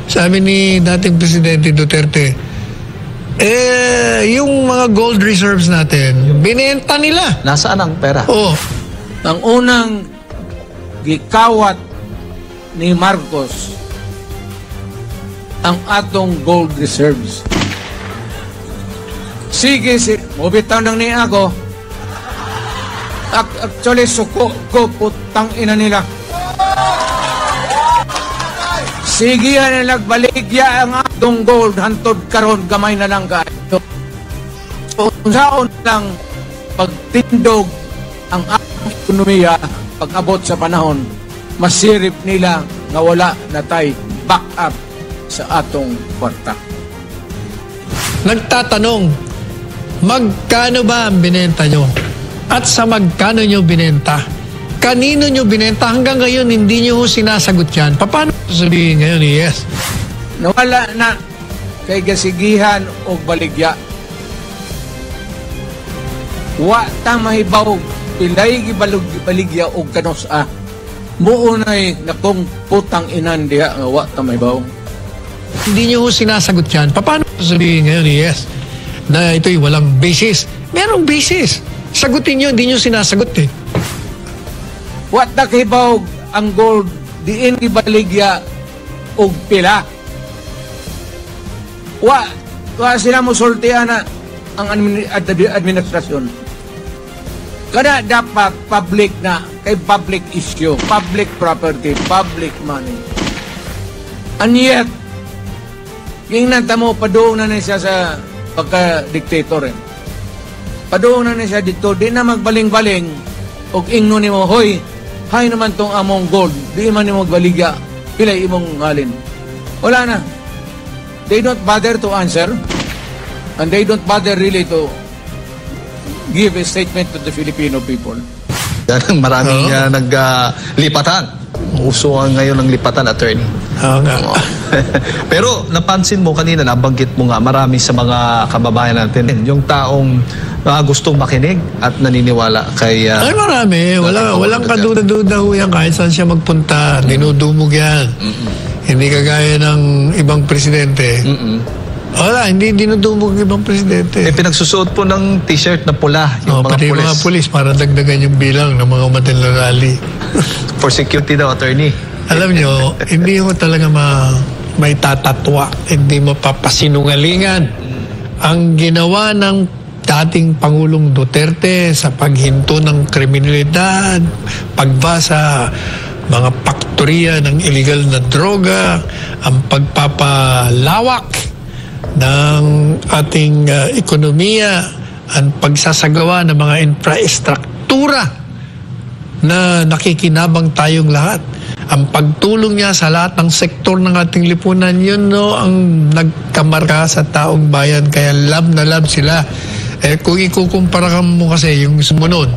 Sabi ni dating Presidente Duterte, yung mga gold reserves natin, binenta nila. Nasaan ang pera? Oh. Ang unang gikawat ni Marcos ang atong gold reserves. Sige, mubitaw nang ni ako. Actually, suko ko, putang ina nila. Sige yan nagbaligya ang atong gold hantod karon gamay na lang kayo. So, unsaon lang pagtindog ang atong ekonomiya pag-abot sa panahon, masirip nila na wala na tay back up sa atong kwarta. Nagtatanong, magkano ba ang binenta nyo? At sa magkano nyo binenta? Kanino nyo binenta? Hanggang ngayon, hindi nyo sinasagot yan. Paano sabihin ngayon, yes? Nawala na kay gasigihan o baligya. Wa ta mahibaw pilay gibaligya o kanosa. Muunay na kung putang inan diha nga wa ta mahibaw. Hindi nyo sinasagot yan. Paano sabihin ngayon, yes? Na ito'y walang basis. Merong basis. Sagutin nyo, hindi nyo sinasagot eh. Wa ta kahibaw ang gold diin gibaligya og pila. Wa sila mo sultihan na ang administrasyon. Kada dapat public na, kay public issue, public property, public money. And yet, yung nantamo, padoon na siya sa pagka-dictator. Padoon na siya dito, di na magbaling-baling, og ingno ni mo, hoy, hay naman tong among gold, di man ni mo magbaligya, pilay imong halin. Wala na. They don't bother to answer, and they don't bother really to give a statement to the Filipino people. Maraming naglipatan. Uso ngayon ng lipatan, attorney. Pero napansin mo kanina, nabanggit mo nga, marami sa mga kababayan natin, yung taong gustong makinig at naniniwala kay... Ay, marami. Walang kaduda-duda ho yan kahit saan siya magpunta. Dinudumog yan. Hindi kagaya ng ibang presidente. Wala, hindi dinudumog ng ibang presidente. Pinagsusuot po ng t-shirt na pula yung mga pati pulis. Mga pulis para dagdagan yung bilang ng mga matinlarali. For security daw, attorney. Alam nyo, hindi ko talaga may tatatwa, hindi mapapasinungalingan. Ang ginawa ng dating Pangulong Duterte sa paghinto ng kriminalidad, pagbasa mga paktorya ng illegal na droga, ang pagpapalawak ng ating ekonomiya, ang pagsasagawa ng mga infrastruktura na nakikinabang tayong lahat. Ang pagtulong niya sa lahat ng sektor ng ating lipunan, yun no, ang nagkamarka sa taong bayan, kaya love na love sila. Kung ikukumpara mo kasi yung sumunod,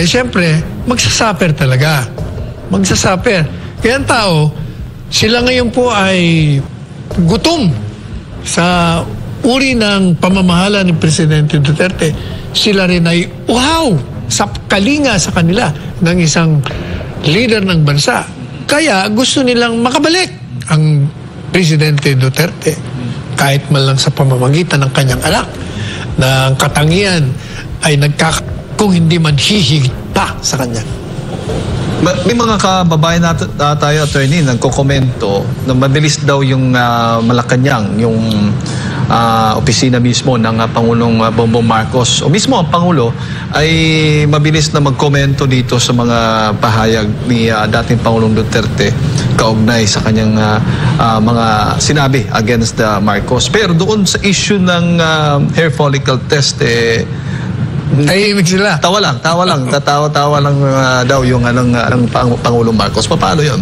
siyempre, magsasaper talaga. Magsasaper. Kaya ang tao, sila ngayon po ay gutom sa uri ng pamamahala ng Presidente Duterte. Sila rin ay wow sa kalinga sa kanila ng isang leader ng bansa. Kaya gusto nilang makabalik ang Presidente Duterte kahit man lang sa pamamagitan ng kanyang anak na ang katangian ay kung hindi man hihigit pa sa kanya. May mga kababayan tayo, attorney, nagkokomento na mabilis daw yung Malacanang, yung opisina mismo ng Pangulong Bongbong Marcos. O mismo ang Pangulo ay mabilis na magkomento dito sa mga pahayag ni dating Pangulong Duterte kaugnay sa kanyang mga sinabi against Marcos. Pero doon sa issue ng hair follicle test, tahimik sila. Tawa lang. Tatawa lang daw yung Pangulong Marcos. Paano yun?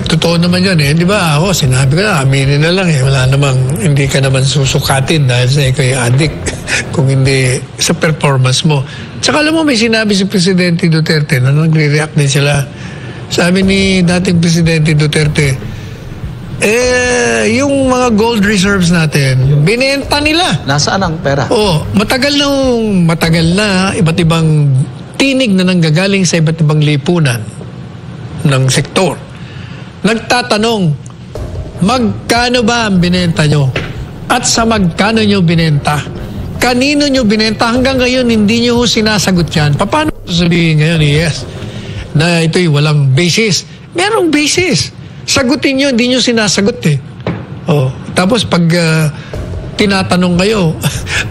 Totoo naman yun eh. Di ba ako, sinabi ko na, aminin na lang eh. Wala namang, hindi ka naman susukatin dahil sa ikaw yung addict kung hindi sa performance mo. Tsaka alam mo, may sinabi si Presidente Duterte na nagre-react din sila. Sabi ni dating Presidente Duterte, yung mga gold reserves natin, binenta nila. Nasaan ang pera? Matagal na iba't ibang tinig na nanggagaling sa iba't ibang lipunan ng sektor. Nagtatanong, Magkano ba ang binenta nyo? At sa magkano nyo binenta? Kanino nyo binenta? Hanggang ngayon, hindi nyo sinasagot yan. Paano sabihin ngayon, yes, na ito'y walang basis? Merong basis. Sagutin nyo, hindi nyo sinasagot eh. Oh, tapos pag tinatanong kayo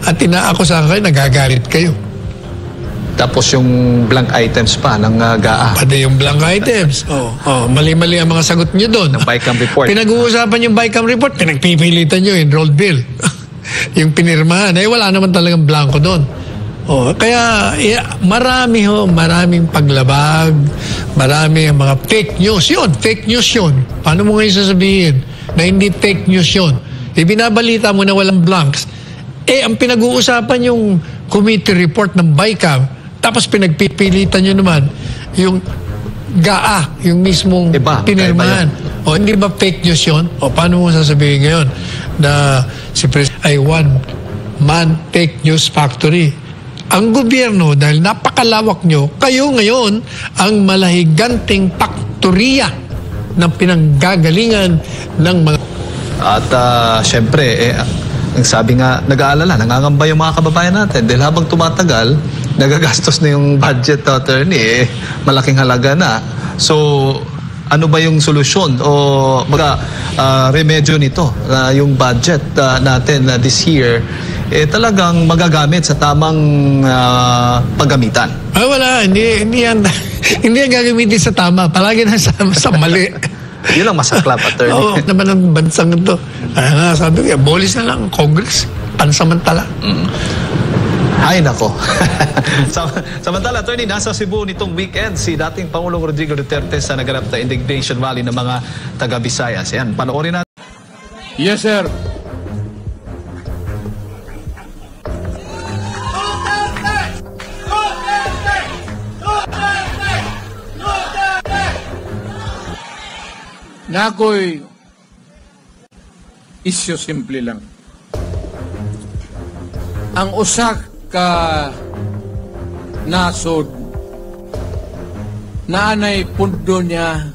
at tinaakusahan kayo, nagagalit kayo. Tapos yung blank items pa ng GAA. Pati yung blank items. Mali-mali ang mga sagot nyo doon. Ng BICAM report. Pinag-uusapan yung BICAM report, pinagpipilitan nyo, enrolled bill. Yung pinirmahan, wala naman talagang blanco doon. Maraming paglabag, marami ang mga fake news. Fake news yun. Paano mo ngayon sasabihin na hindi fake news yun? Ibinabalita mo na walang blanks. Ang pinag-uusapan yung committee report ng BICAM, tapos pinagpipilitan nyo naman yung GAA, yung mismong pinirmahan. Hindi ba fake news yun? Paano mo sasabihin ngayon na si President ay one-man fake news factory? Ang gobyerno, dahil napakalawak nyo, kayo ngayon ang malahiganting faktorya ng pinanggagalingan ng mga... At syempre, ang sabi nga, nag-aalala, nangangamba yung mga kababayan natin. Dahil habang tumatagal, nagagastos na yung budget, attorney, malaking halaga na. So, ano ba yung solusyon o remedyo nito? Yung budget natin this year, talagang magagamit sa tamang paggamitan. Wala, hindi yan gagamitin sa tama. Palagi na sa mali. Yun ang masaklap, attorney. Oo, naman ang bansang ito. Sabi ko, abolis na lang ang Congress. Pansamantala. Ay, nako. Samantala, attorney, nasa Cebu nitong weekend si dating Pangulong Rodrigo Duterte sa naganap na indignation rally ng mga taga-Visayas. Yan, panoorin natin. Yes, sir. Nakoy isyo simple lang. Ang usak ka nasod na anay pundo niya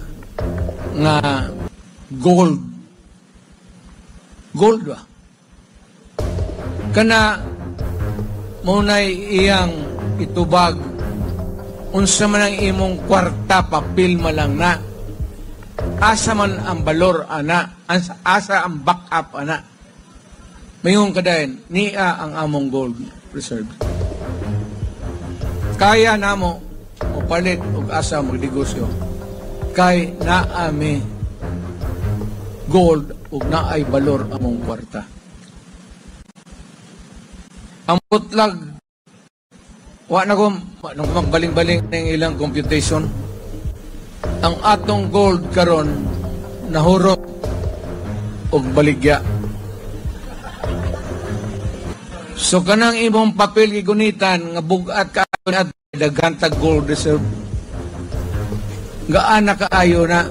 nga gold ba? Kana munay iyang itubag unsa man ang imong kwarta papel malang na asa man ang balor ana, asa ang backup ana. Mayong kadayon, niya ang among gold reserve. Kaya namo o palit og asa magdegosyo. Kay naami gold ug naay balor among kwarta. Ang putlag wa na ko magbaling-baling ng ilang computation. Ang atong gold karon nahurot og baligya. So kanang imong papel gigunitan nga bugat ka at daghang gold reserve. Gaana kaayo na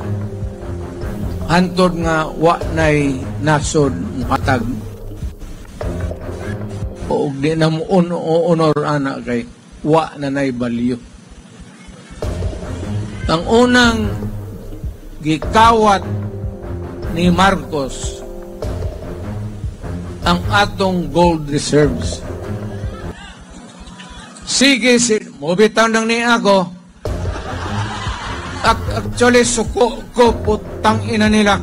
hantod nga wa nay nasod matag. O di na mo honor ana kay wa na nay value. Ang unang gikawat ni Marcos ang atong gold reserves. Sige, mubitaw lang ni ako. Actually, suko ko putang ina nila.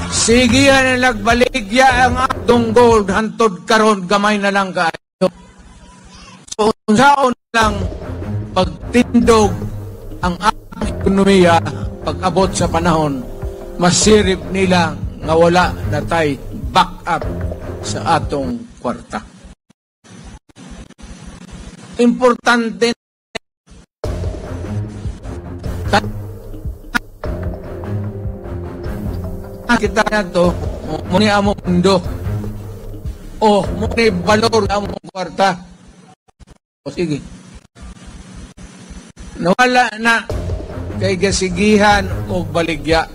Sige yan nilag baligya ang atong gold hantod karon gamay na lang kaayo. So, unsaon lang pagtindog ang ating ekonomiya pag-abot sa panahon, masirip nila nga wala na tay back-up sa atong kwarta. Importante kita na to, muni among mundo o muni balor among kwarta. O sige. Nawala na kay gasigihan o baligya.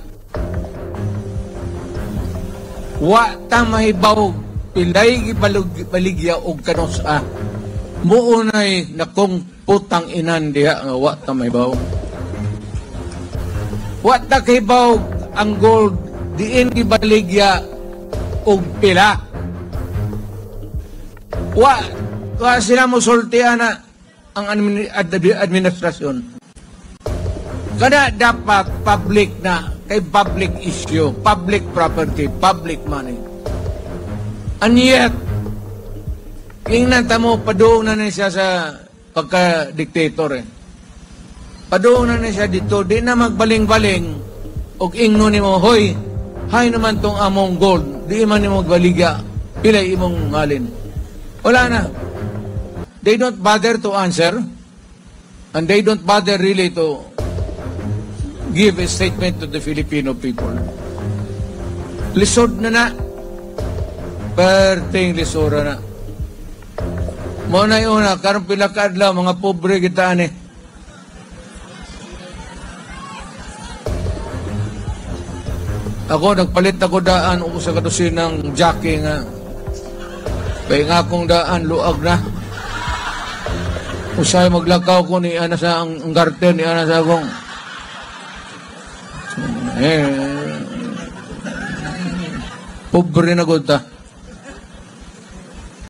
Wa ta mahibaw pilay baligya og kanosa. Muunay na kung putang inan diha nga wa ta mahibaw. What nakibaw ang gold diin gibaligya og pila. Wa sila mo sultihan na ang administrasyon. Kada dapat public na, kay public issue, public property, public money. And yet, ingnan mo, padoong na siya sa pagka-dictator eh. Padoong na siya dito, di na magbaling-baling, og ingno ni mo, hoy, hay naman tong among gold, di man ni mo magbaligya, pilay imong halin. Wala na. They don't bother to answer, and they don't bother really to give a statement to the Filipino people. Lisod na. Perting lisura na. Mo na yun na, karong pilakadla, mga pobre kita ni. Ako, nagpalit ako daan o sa kadusin ng jockey nga. Kaya nga akong daan, luag na. Usay maglakaw ko ni ana sa ang garten, ni ana sa akong pobre na gud ta.